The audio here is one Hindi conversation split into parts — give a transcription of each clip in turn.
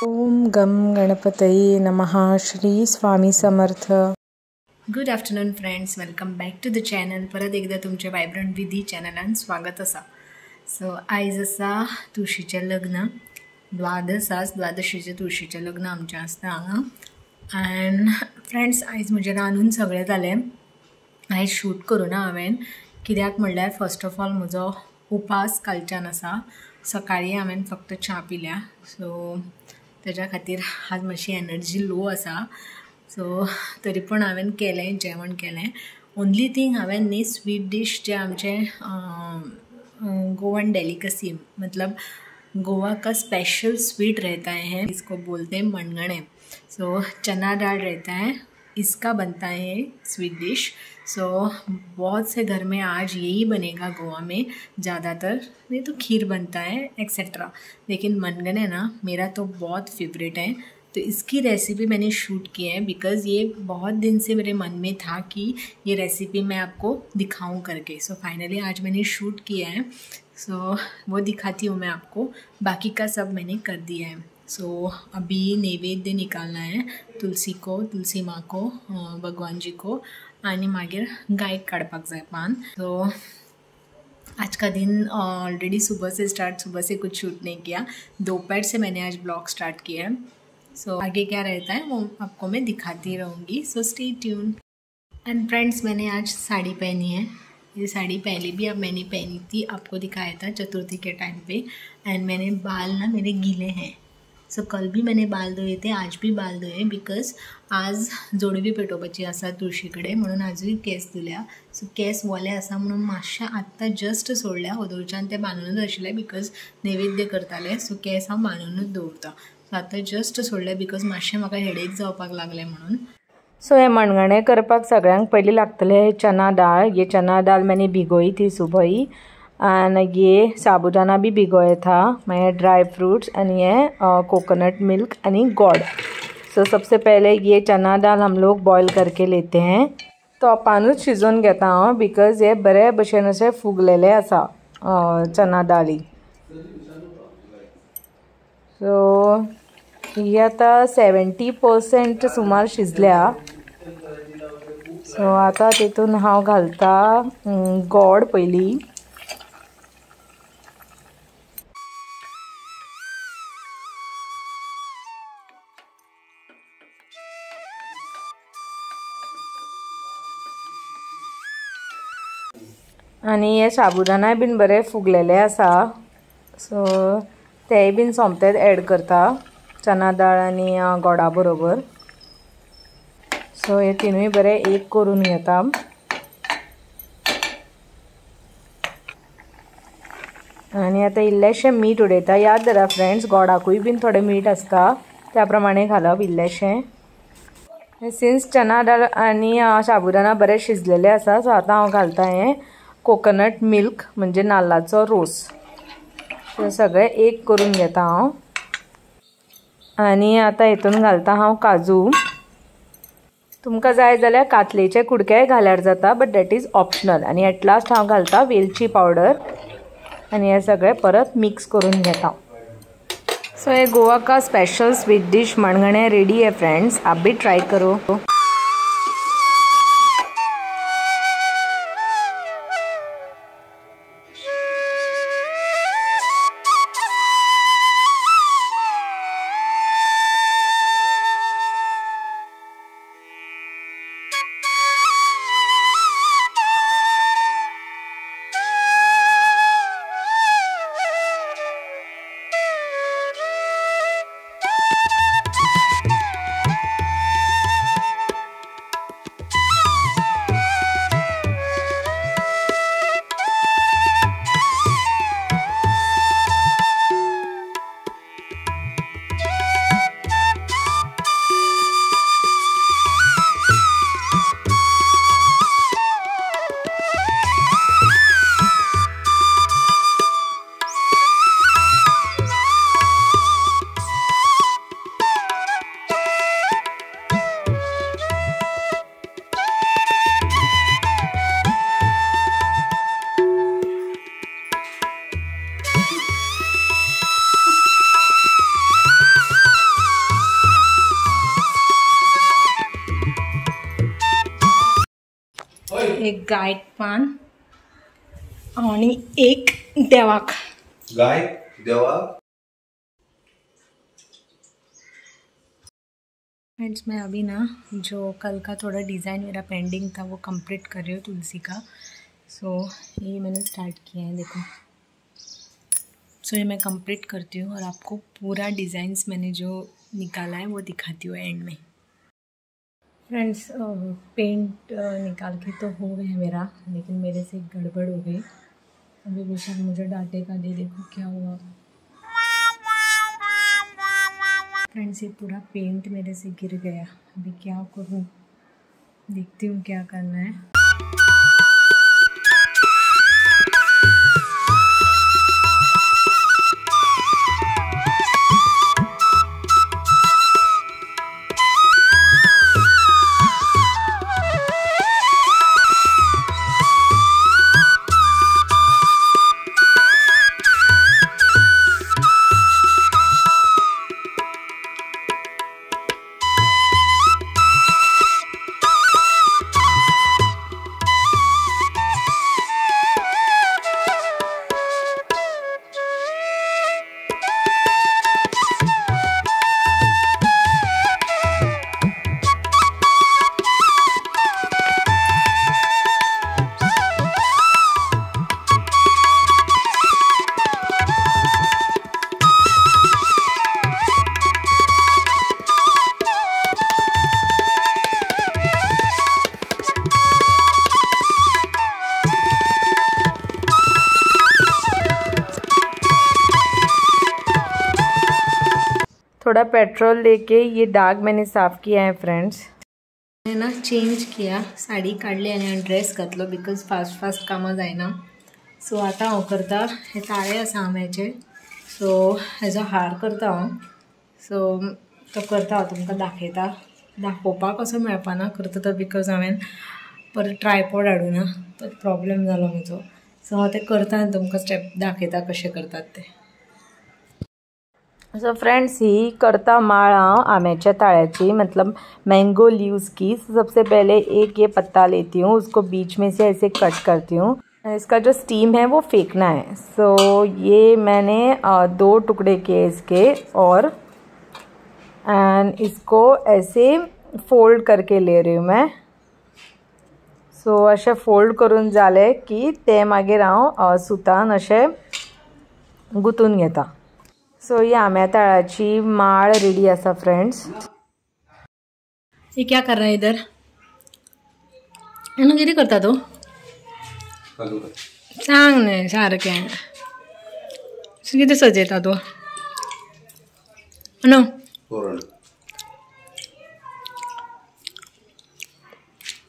ओम गम गणपतये नमः. Shri Swami Samarth. Good afternoon friends, welcome back to the channel. परत एकदा तुमचे वायब्रंट विधी चॅनलान स्वागत असा. सो आयज आसा तुळशीचें लग्न. द्वादशीचें तुळशीचें लग्न आमचें आसता हांगा. एंड फ्रेंड्स, आयज म्हजें रांदून सगळें जालें. आयज शूट करूना हांवें, कित्याक म्हणल्यार फर्स्ट ऑफ ऑल म्हजो उपास कालच्यान आसा. सकाळीं हांवें फक्त च्या पिल्या, सो तेज्या खातीर आज मातशी एनर्जी लो आसा. सो तरी पूण हांवें केलें, जेवण केलें. ओन्ली थिंग हांवें न्ही स्वीट डीश जे आमचें गोवन डेलिकसी, मतलब गोवा का स्पेशल स्वीट रहता है, इसको बोलते हैं मनगणे. सो चना दाल रहता है, इसका बनता है स्वीट डिश. सो बहुत से घर में आज यही बनेगा गोवा में ज़्यादातर, नहीं तो खीर बनता है एक्सेट्रा. लेकिन मनगने ना मेरा तो बहुत फेवरेट है. तो इसकी रेसिपी मैंने शूट की है बिकॉज़ ये बहुत दिन से मेरे मन में था कि ये रेसिपी मैं आपको दिखाऊं करके. सो फाइनली आज मैंने शूट किया है. सो वो दिखाती हूँ मैं आपको. बाकी का सब मैंने कर दिया है. सो अभी नैवेद्य निकालना है तुलसी को, तुलसी माँ को, भगवान जी को, आणि मागीर गायक काडपाक जाय पान. तो आज का दिन ऑलरेडी सुबह से कुछ शूट नहीं किया. दोपहर से मैंने आज ब्लॉग स्टार्ट किया है. सो आगे क्या रहता है वो आपको मैं दिखाती रहूँगी. So stay tune. And friends, मैंने आज साड़ी पहनी है. ये साड़ी पहले भी अब मैंने पहनी थी, आपको दिखाया था चतुर्थी के टाइम पे. एंड मैंने बाल ना मेरे गीले हैं. सो कल भी मैंने बाल धुये थे, आज भी बाल धुये बिकॉज आज जोडवी पेटोवपाची आसा तुळशी कडेन, म्हणून आजूय केस धुल्या. सो केस वले आसा म्हणून मातशें आत्तां जस्ट सोडल्या. वदोळच्यान ते बांदूनच आशिल्ले बिकॉज नैवेद्य करताले. सो केस हांव बांदूनच दवरता. सो आतां जस्ट सोडले बिकॉज मातशें म्हाका हेडेक जावपाक लागलें म्हणून. सो हे मणगणे करपाक सगळ्यांक पयलीं लागतले चना दाळ. ये चना दाल मैंने भिगोई थी सुबह ही. एंड ये साबुदाना भी भिगोया था. मैं ड्राई फ्रूट्स एंड ये कोकोनट मिल्क एंड गोड. सो सबसे पहले ये चना दाल हम लोग बॉईल करके लेते हैं. तो अपानूच शिजोवन घेता हांव बिकॉज हे बरे भशेन अशें फुगलेले आसा चना दाली. सो ही आतां 70% सुमार शिजल्या. सो आतां तितून हांव घालता गोड पयलीं. आनी हे साबुदानाय बीन बरे फुगलेले आसा. सो तेय बीन सोमतेच ॲड करता चना दाळ आनी गोडा बरोबर. सो हे तिनूय बरे एक करून घेता. आनी आतां इल्लेशें मीठ उडयता. याद धरा फ्रेंड्स, गोडाकूय बीन थोडें मीठ आसता, त्या प्रमाणे घालप इल्लेशें. सिन्स चना दाळ आनी साबुदाना बरे शिजलेले आसा, सो आतां हांव घालता हें कोकोनट मिल्क म्हणजे नाल्लाचो रोस. सो सगळें एक करून घेता हांव. आनी आतां हितून घालता हांव काजू. तुमकां जाय जाल्यार कातलेचे कुडके घाल्यार जाता, बट दॅट इज ऑप्शनल. आनी एट लास्ट हांव घालता वेलची पावडर. आनी हे सगळें परत मिक्स करून घेता. सो ये गोवा का स्पेशल स्वीट डिश मणगणे रेडी है फ्रेंड्स. आप भी ट्राई करो. एक गाय पान आणि एक देवाक गाय देवाक। फ्रेंड्स मैं अभी ना जो कल का थोड़ा डिज़ाइन मेरा पेंडिंग था वो कंप्लीट कर रही हूँ तुलसी का। सो ये मैंने स्टार्ट किया है, देखो। सो ये मैं कंप्लीट करती हूँ और आपको पूरा डिज़ाइंस मैंने जो निकाला है वो दिखाती हूँ एंड में। फ्रेंड्स पेंट निकाल के तो हो गया मेरा, लेकिन मेरे से गड़बड़ हो गई। अभी बेशक मुझे डांटेगा, दे देखो क्या हुआ। फ्रेंड्स ये पूरा पेंट मेरे से गिर गया, अभी क्या करूँ, देखती हूँ क्या करना है। थोड़ा पेट्रोल लेके ये दाग मैंने साफ़ किया है फ्रेंड्स। मैंने ना चेंज किया, साडी काढली आणि ड्रेस घातलो बिकॉज फास्ट फास्ट कामां जायना। सो आतां हांव करता, हे ताळे आसा आंब्याचे, सो हेजो हार करता हांव। सो तो करता हांव तुमकां दाखयता, दाखोवपाक असो मेळपाना करता तो बिकॉज हांवें परत ट्रायपॉड हाडूना, तो प्रॉब्लेम जालो म्हजो। सो हांव तें करता आनी तुमकां स्टेप दाखयता कशें करतात ते। सो फ्रेंड्स ही करता माळ आम्याच्या ताळ्याची, मतलब मैंगो लीव्स की। सबसे पहले एक ये पत्ता लेती हूँ, उसको बीच में से ऐसे कट करती हूँ। इसका जो स्टीम है वो फेंकना है। सो ये मैंने 2 टुकड़े किए इसके, और एंड इसको ऐसे फोल्ड करके ले रही हूँ मैं। सो अशें फोल्ड करून जाले की ते मागीर हांव सुतान अशें गुंथून घेता। सो ये आम्या ताळाची माळ रेडी आसा फ्रेंड्स। ये क्या कर रहा है इधर? इन्हू कितें करता तूं? सांग न्ही सारकें, कितें सजयता तूं? न्हू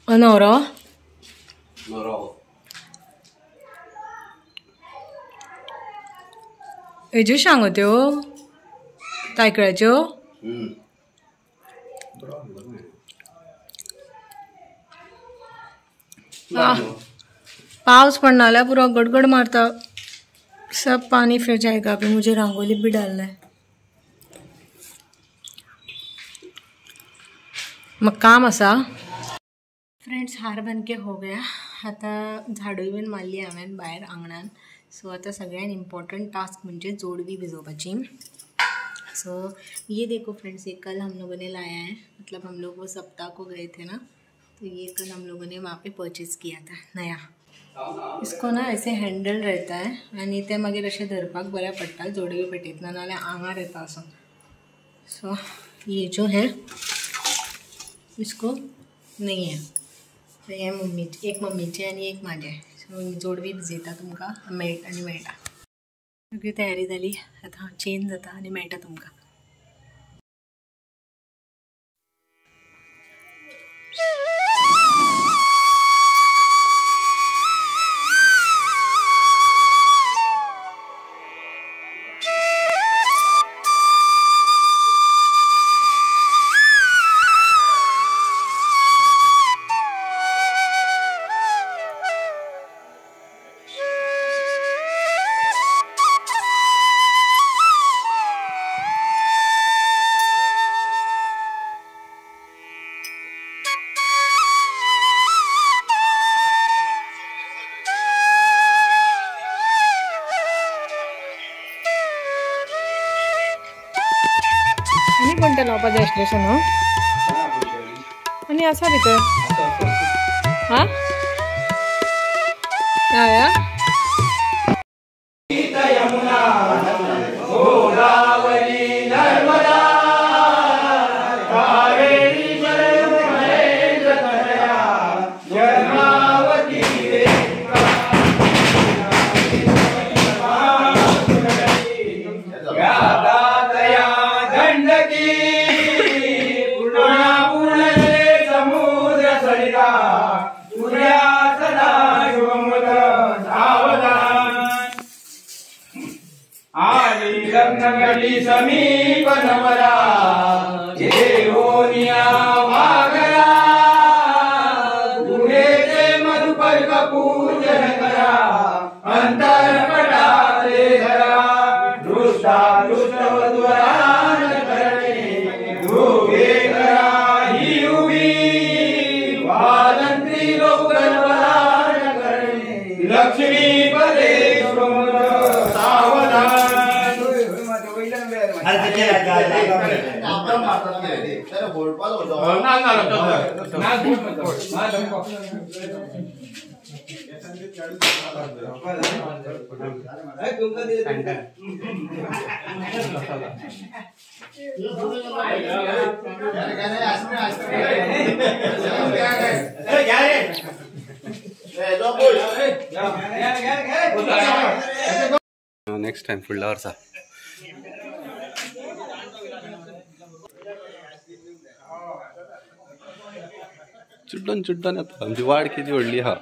न्हवरो हेज्यो सांगो त्यो तायकिळ्याच्यो। पाउस पड़ना है, पूरा गड़गड़ मारता, सब पानी फिर जाएगा। अभी मुझे रंगोली भी डालना है, मग काम असा। फ्रेंड्स हार बन के हो गया, आता झाडूय बीन मारली हांवें भायर आंगणान। सो आता सगळ्यान इम्पॉर्टंट टास्क म्हणजे जोडवी भिजोवपाची। सो ये देखो फ्रेंड्स, ये कल हम लोगों ने लाया है, मतलब हम लोग वो सप्ताह को गए थे ना, तो ये कल हम लोगों ने वहाँ पे परचेज़ किया था नया। इसको ना ऐसे हैंडल रहता है आणि ते मागीर अशें धरपाक बऱ्या पडटा जोडवी पेटयतना, नाल्यार आंगार येता असो। सो ये जो है इसको नहीं है, तो हे मम्मीचे, एक मम्मीचे आणि एक माझे। सो जोडवी भिजयता तुमकां आनी मेळटा। सगळी तयारी जाली, आतां चेंज जाता आनी मेळटा तुमकां। घंटे लावपा जाय आसले न्हू आनी आसा भितर हा या समीप नमरा येरोनिया वागरा गुरेचे मधुपर्क पूजन करा अंतरपटाले धरा दृष्टा दुष्टवधुरान करणे भोगे करा ही उभी वादंत्री लोकगणवरान करणे लक्ष्मी पदे सावधान नेक्स्ट टाइम फुडल्या वर्सा चुड्डन चुड्डन येता आमची वाड किती व्हडली हा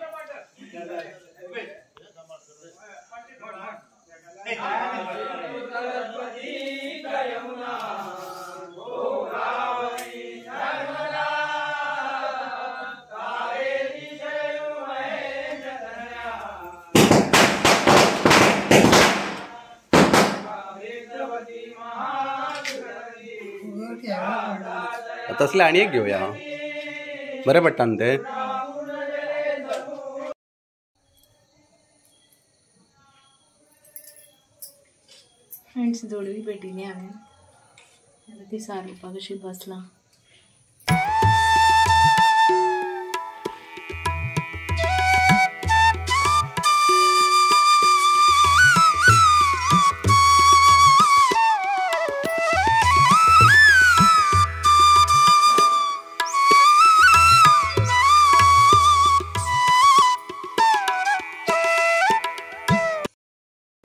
तसले आणि एक घेऊया बरे पडटा न्हू ते फ्रेंड्स जोडवी भेटिली हांवें ती सारोवपाक अशी बसलां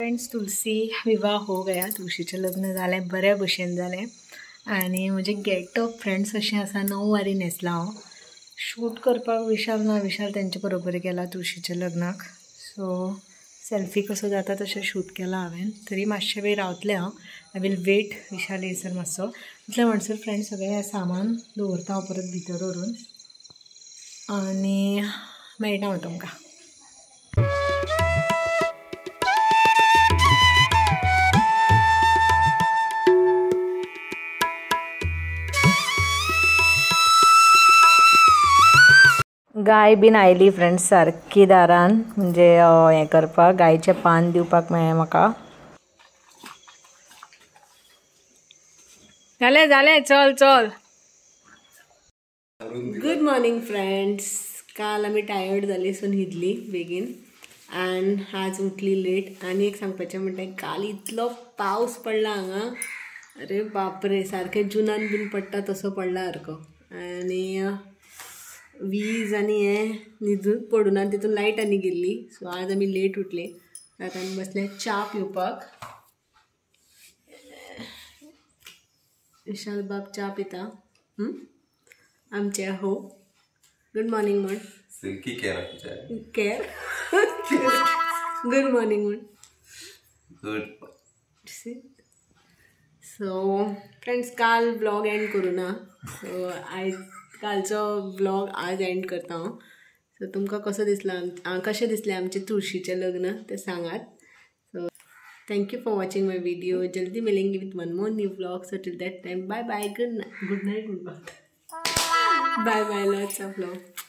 फ्रेंड्स तुलसी विवाह हो गया तुळशीचें लग्न जालें बऱ्या भशेन जालें आनी म्हजें गेटअप फ्रेंड्स अशें आसा 9 वारी न्हेसलां हांव शूट करपाक विशाल तेंचे बरोबर गेला तुळशीच्या लग्नाक सो सेल्फी कसो जाता तशें शूट केला हांवें तरी मातशें वेळ रावतलें हांव आय वील वेट विशाल येयसर मातसो इतल्या म्हणसर फ्रेंड्स सगळें हें सामान दवरता हांव परत भितर व्हरून आनी मेळटा हांव तुमकां गाय बीन आयली फ्रेंड्स सारकी दारान म्हणजे हें करपाक गायचें पान दिवपाक मेळ्ळें म्हाका जालें चल चल गुड मॉर्निंग फ्रेंड्स काल आमी टायर्ड जाली सो न्हिदली बेगीन एंड आज उठली लेट आनी एक सांगपाचें म्हणटा काल इतलो पावस पडला हांगा अरे बापरे सारकें जुनान बीन पडटा तसो पडला सारको आनी वीज आनी हें न्हिदून पडून आनी तितून लायट आनी गेल्ली सो आज आमी लेट उठले आतां आमी बसले च्या पिवपाक विशाल बाब च्या पिता आमचे हो गुड मॉर्निंग म्हण केअर गुड मॉर्निंग म्हण गुड सो फ्रेंड्स काल ब्लॉग एंड करूं ना सो आयज कालचो ब्लॉग आज एंड करता हांव सो तुमकां कसो दिसला कशें दिसलें आमचें तुळशीचें लग्न तें सांगात so thank you for watching my video जल्दी मिलेंगे with one more new blog so till that time bye bye good night bye bye lots of love